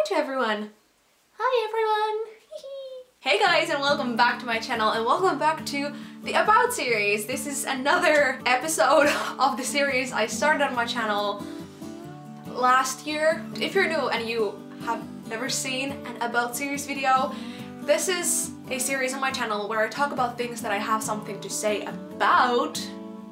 to everyone! Hi everyone! Hey guys, and welcome back to my channel and welcome back to the About series. This is another episode of the series I started on my channel last year. If you're new and you have never seen an About series video, this is a series on my channel where I talk about things that I have something to say about.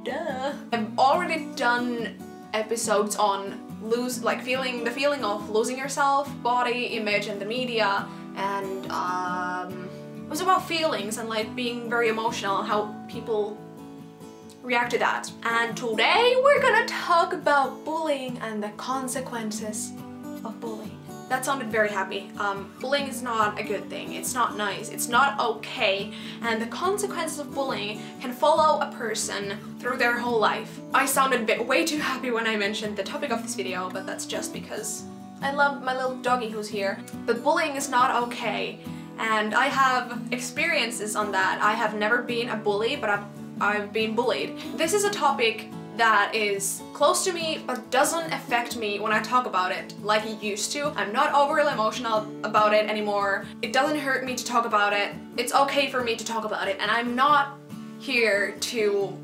Duh. I've already done episodes on the feeling of losing yourself, body image and the media, and it was about feelings and like being very emotional and how people react to that. And today we're gonna talk about bullying and the consequences of bullying. That sounded very happy. Bullying is not a good thing. It's not nice. It's not okay. And the consequences of bullying can follow a person through their whole life. I sounded way too happy when I mentioned the topic of this video, but that's just because I love my little doggy who's here. But bullying is not okay. And I have experiences on that. I have never been a bully, but I've been bullied. This is a topic that is close to me but doesn't affect me when I talk about it like it used to. I'm not overly emotional about it anymore. It doesn't hurt me to talk about it. It's okay for me to talk about it, and I'm not here to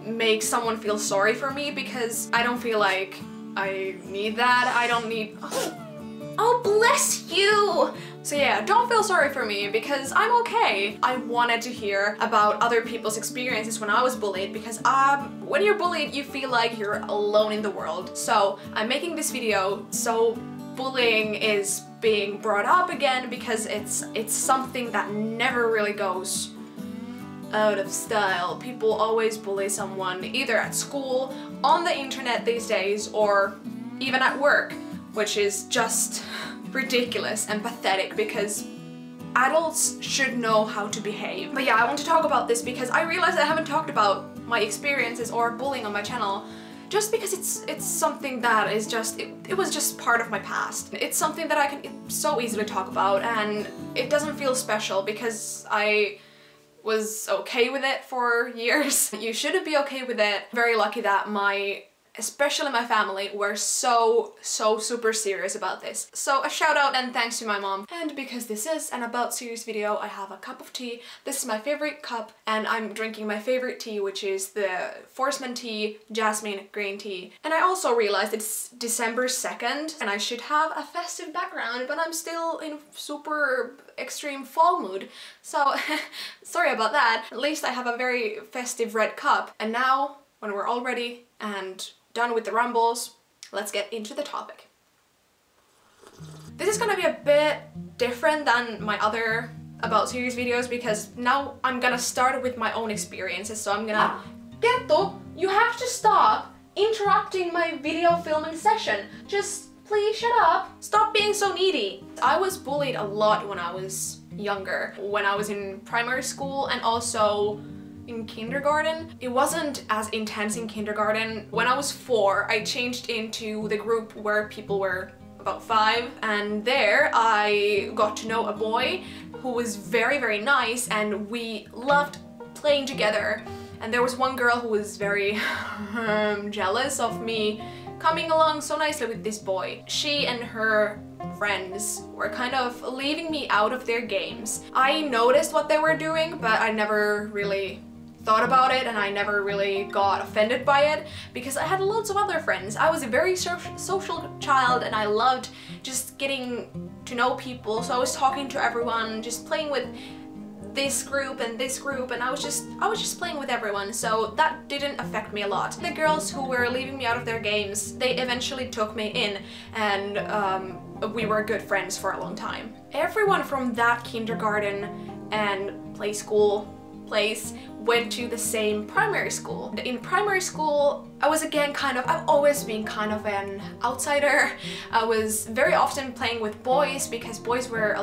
make someone feel sorry for me because I don't feel like I need that. I don't need... Oh, bless you! So yeah, don't feel sorry for me because I'm okay. I wanted to hear about other people's experiences when I was bullied because when you're bullied, you feel like you're alone in the world. So I'm making this video so bullying is being brought up again because it's something that never really goes out of style. People always bully someone either at school, on the internet these days, or even at work, which is just ridiculous and pathetic because adults should know how to behave. But yeah, I want to talk about this because I realized I haven't talked about my experiences or bullying on my channel just because it's something that is just, it was just part of my past. It's something that I can so easily talk about, and it doesn't feel special because I was okay with it for years. You shouldn't be okay with it. Very lucky that especially my family were so super serious about this. So a shout out and thanks to my mom. And because this is an About series video, I have a cup of tea. This is my favorite cup and I'm drinking my favorite tea, which is the Forsman tea jasmine green tea. And I also realized it's December 2nd and I should have a festive background, but I'm still in super extreme fall mood. So sorry about that. At least I have a very festive red cup. And now when we're all ready and done with the rumbles, let's get into the topic. This is gonna be a bit different than my other About series videos because now I'm gonna start with my own experiences, so I'm gonna... Kettu, you have to stop interrupting my video filming session. Just please shut up. Stop being so needy. I was bullied a lot when I was younger, when I was in primary school and also in kindergarten. It wasn't as intense in kindergarten. When I was 4, I changed into the group where people were about 5, and there I got to know a boy who was very nice and we loved playing together. And there was one girl who was very jealous of me coming along so nicely with this boy. She and her friends were kind of leaving me out of their games. I noticed what they were doing, but I never really thought about it and I never really got offended by it because I had loads of other friends. I was a very social child and I loved just getting to know people, so I was talking to everyone, just playing with this group and this group, and I was just playing with everyone, so that didn't affect me a lot. The girls who were leaving me out of their games, they eventually took me in and we were good friends for a long time. Everyone from that kindergarten and play school place went to the same primary school. In primary school, I was again I've always been kind of an outsider. I was very often playing with boys because boys were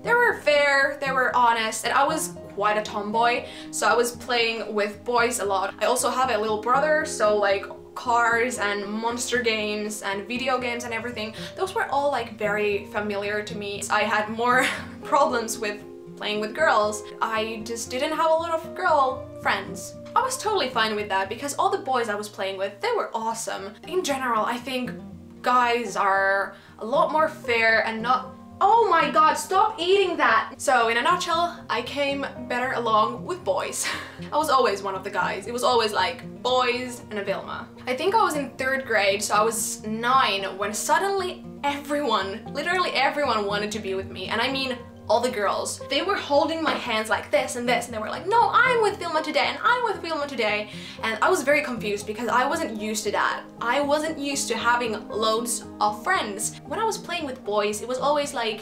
they were fair, they were honest, and I was quite a tomboy, so I was playing with boys a lot. I also have a little brother, so like cars and monster games and video games and everything, those were all like very familiar to me. I had more problems with playing with girls. I just didn't have a lot of girl friends. I was totally fine with that because all the boys I was playing with, they were awesome. In general, I think guys are a lot more fair and not— oh my god, stop eating that! So in a nutshell, I came better along with boys. I was always one of the guys. It was always like boys and a Vilma. I think I was in 3rd grade, so I was 9 when suddenly everyone, literally everyone wanted to be with me. And I mean all the girls. They were holding my hands like this, and they were like, no, I'm with Vilma today, and I'm with Vilma today. And I was very confused because I wasn't used to that. I wasn't used to having loads of friends. When I was playing with boys, it was always like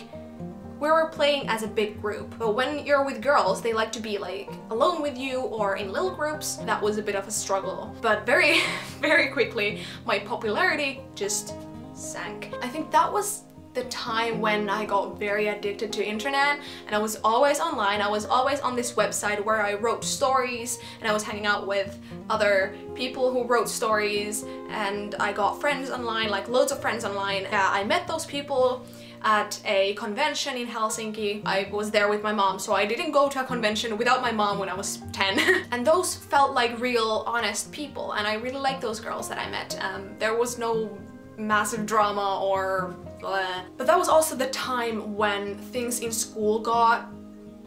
we were playing as a big group. But when you're with girls, they like to be like alone with you or in little groups. That was a bit of a struggle. But very, very quickly, my popularity just sank. I think that was the time when I got very addicted to internet, and I was always online. I was always on this website where I wrote stories, and I was hanging out with other people who wrote stories, and I got friends online, like loads of friends online. I met those people at a convention in Helsinki. I was there with my mom, so I didn't go to a convention without my mom when I was 10. And those felt like real, honest people, and I really liked those girls that I met. There was no massive drama or blah. But that was also the time when things in school got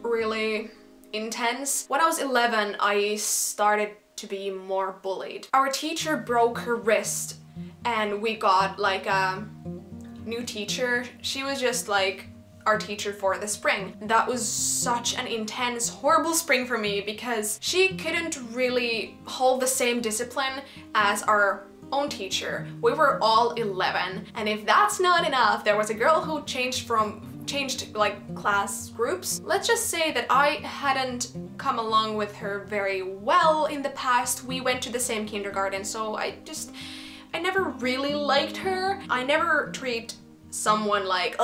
really intense. When I was 11, I started to be more bullied. Our teacher broke her wrist and we got like a new teacher. She was just like our teacher for the spring. That was such an intense, horrible spring for me because she couldn't really hold the same discipline as our own teacher. We were all 11, and if that's not enough, there was a girl who changed like class groups. Let's just say that I hadn't come along with her very well in the past. We went to the same kindergarten, so I never really liked her. I never treat someone like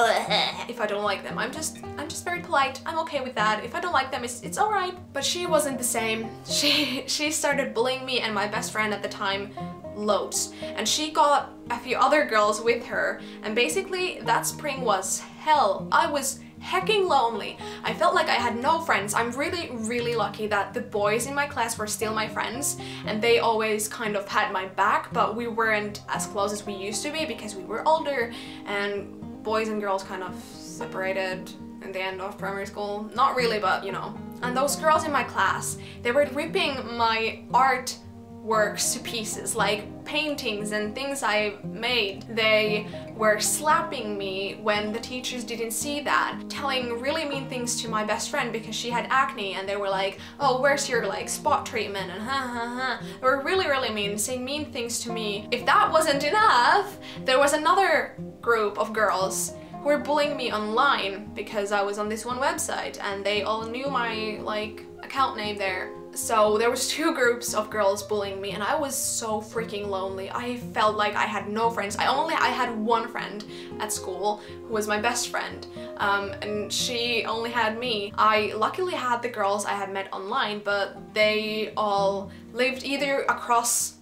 if I don't like them. I'm just very polite. I'm okay with that. If I don't like them, it's alright. But she wasn't the same. She started bullying me and my best friend at the time loads, and she got a few other girls with her, and basically that spring was hell. I was hecking lonely. I felt like I had no friends. I'm really lucky that the boys in my class were still my friends, and they always kind of had my back, but we weren't as close as we used to be because we were older, and boys and girls kind of separated in the end of primary school. Not really, but you know. And those girls in my class, they were ripping my art works to pieces, like paintings and things I made. They were slapping me when the teachers didn't see that, telling really mean things to my best friend because she had acne, and they were like, oh, where's your like spot treatment, and ha. They were really mean, saying mean things to me. If that wasn't enough, there was another group of girls who were bullying me online because I was on this one website and they all knew my like account name there. So there was 2 groups of girls bullying me, and I was so freaking lonely. I felt like I had no friends. I had one friend at school who was my best friend, and she only had me. I luckily had the girls I had met online, but they all lived either across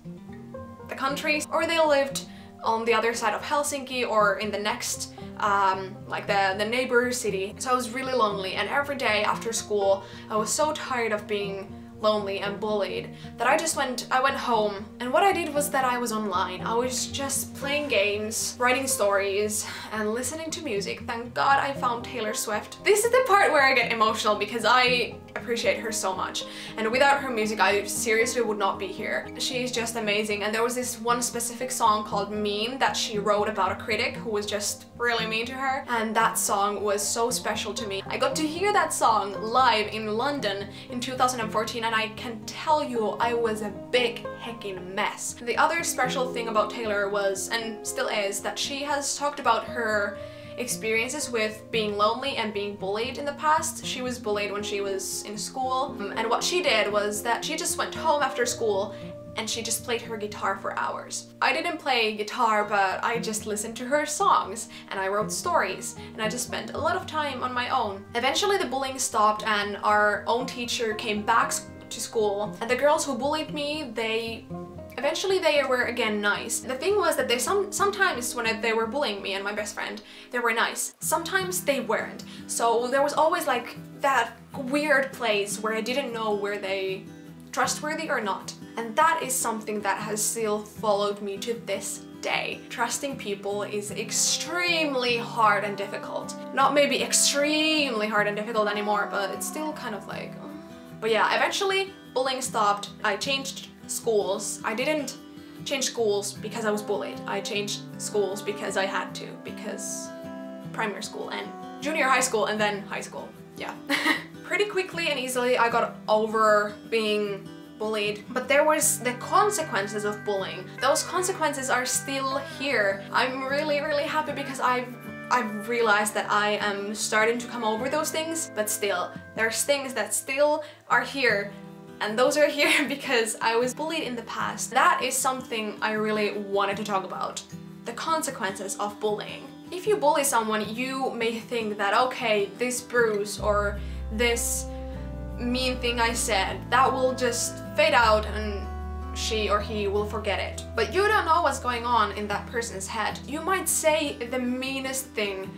the country or they lived on the other side of Helsinki or in the next like the neighbor city. So I was really lonely, and every day after school I was so tired of being lonely and bullied that I went home, and what I did was that I was online. I was just playing games, writing stories, and listening to music. Thank God I found Taylor Swift. This is the part where I get emotional because I appreciate her so much, and without her music I seriously would not be here. She's just amazing, and there was this one specific song called Mean that she wrote about a critic who was just really mean to her, and that song was so special to me. I got to hear that song live in London in 2014, and I can tell you I was a big heckin' mess. The other special thing about Taylor was, and still is, that she has talked about her experiences with being lonely and being bullied in the past. She was bullied when she was in school, and what she did was that she just went home after school and she just played her guitar for hours. I didn't play guitar, but I just listened to her songs and I wrote stories, and I just spent a lot of time on my own. Eventually the bullying stopped and our own teacher came back to school, and the girls who bullied me, eventually they were again nice. The thing was that they sometimes when they were bullying me and my best friend, they were nice. Sometimes they weren't. So there was always like that weird place where I didn't know were they trustworthy or not. And that is something that has still followed me to this day. Trusting people is extremely hard and difficult. Not maybe extremely hard and difficult anymore, but it's still kind of like... But yeah, eventually bullying stopped. I changed schools. I didn't change schools because I was bullied. I changed schools because I had to, because primary school and junior high school and then high school. Yeah. Pretty quickly and easily I got over being bullied, but there was the consequences of bullying. Those consequences are still here. I'm really happy because I've realized that I am starting to come over those things, but still, there's things that still are here, and those are here because I was bullied in the past. That is something I really wanted to talk about. The consequences of bullying. If you bully someone, you may think that, okay, this bruise or this mean thing I said, that will just fade out and she or he will forget it. But you don't know what's going on in that person's head. You might say the meanest thing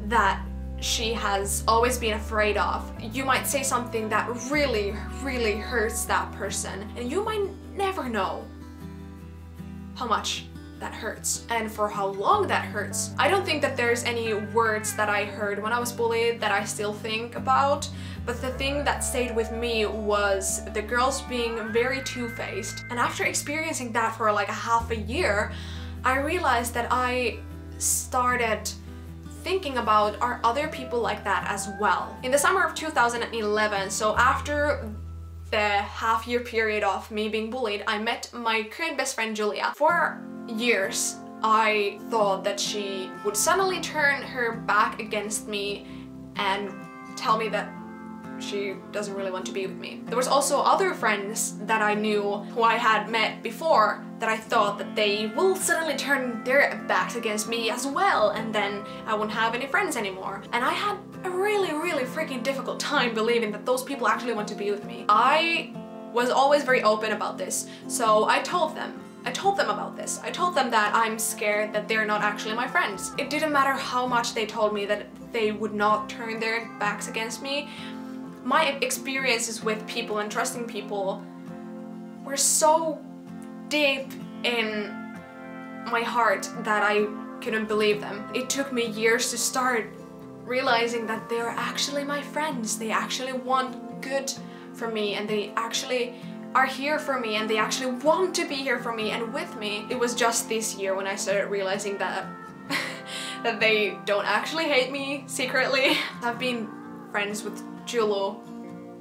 that she has always been afraid of. You might say something that really hurts that person, and you might never know how much that hurts and for how long that hurts. I don't think that there's any words that I heard when I was bullied that I still think about, but the thing that stayed with me was the girls being very two-faced. And after experiencing that for like a half a year, I realized that I started thinking about, are other people like that as well? In the summer of 2011, so after the half-year period of me being bullied, I met my current best friend Julia. For years, I thought that she would suddenly turn her back against me and tell me that she doesn't really want to be with me. There was also other friends that I knew who I had met before that I thought that they will suddenly turn their backs against me as well, and then I wouldn't have any friends anymore. And I had a really freaking difficult time believing that those people actually want to be with me. I was always very open about this, so I told them about this. I told them that I'm scared that they're not actually my friends. It didn't matter how much they told me that they would not turn their backs against me. My experiences with people and trusting people were so deep in my heart that I couldn't believe them. It took me years to start realizing that they're actually my friends. They actually want good for me, and they actually are here for me, and they actually want to be here for me and with me. It was just this year when I started realizing that that they don't actually hate me secretly. I've been friends with Julu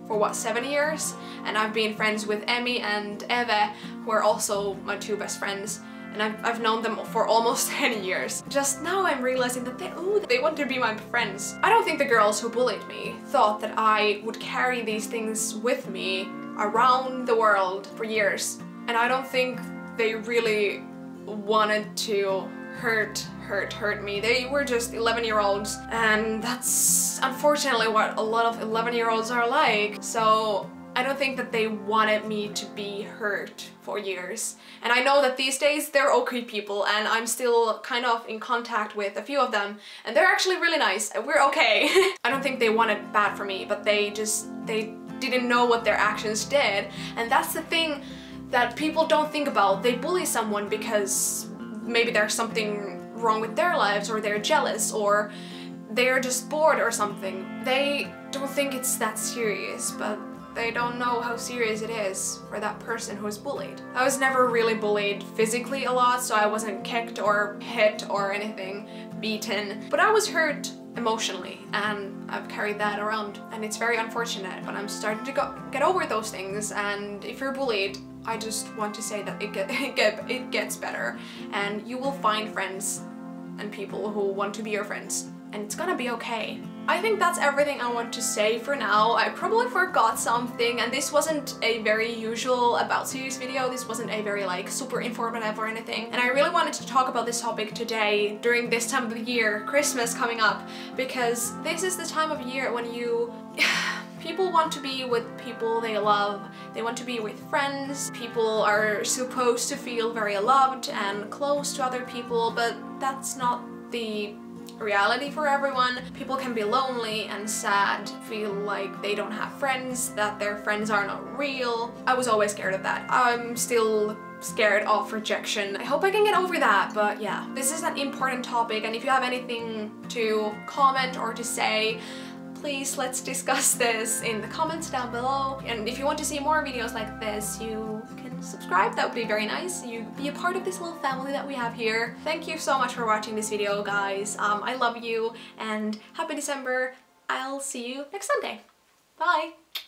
for what, 7 years? And I've been friends with Emmy and Eve, who are also my two best friends. And I've known them for almost 10 years. Just now I'm realizing that they want to be my friends. I don't think the girls who bullied me thought that I would carry these things with me around the world for years. And I don't think they really wanted to hurt me. They were just 11-year-olds, and that's unfortunately what a lot of 11-year-olds are like. So I don't think that they wanted me to be hurt for years. And I know that these days they're okay people, and I'm still kind of in contact with a few of them, and they're actually really nice. We're okay. I don't think they wanted bad for me, but they didn't know what their actions did. And that's the thing that people don't think about. They bully someone because maybe there's something wrong with their lives, or they're jealous, or they're just bored or something. They don't think it's that serious, but they don't know how serious it is for that person who is bullied. I was never really bullied physically a lot, so I wasn't kicked or hit or anything, beaten, but I was hurt emotionally, and I've carried that around, and it's very unfortunate, but I'm starting to get over those things. And if you're bullied, I just want to say that it gets better, and you will find friends and people who want to be your friends, and it's gonna be okay. I think that's everything I want to say for now. I probably forgot something, and this wasn't a very usual About Series video. This wasn't a very like super informative or anything, and I really wanted to talk about this topic today during this time of the year, Christmas coming up, because this is the time of year when people want to be with people they love, they want to be with friends, people are supposed to feel very loved and close to other people, but that's not the reality for everyone. People can be lonely and sad, feel like they don't have friends, that their friends are not real. I was always scared of that. I'm still scared of rejection. I hope I can get over that, but yeah, this is an important topic, and if you have anything to comment or to say, please let's discuss this in the comments down below. And if you want to see more videos like this, you can subscribe. That would be very nice. You be a part of this little family that we have here. Thank you so much for watching this video, guys. I love you and happy December. I'll see you next Sunday. Bye!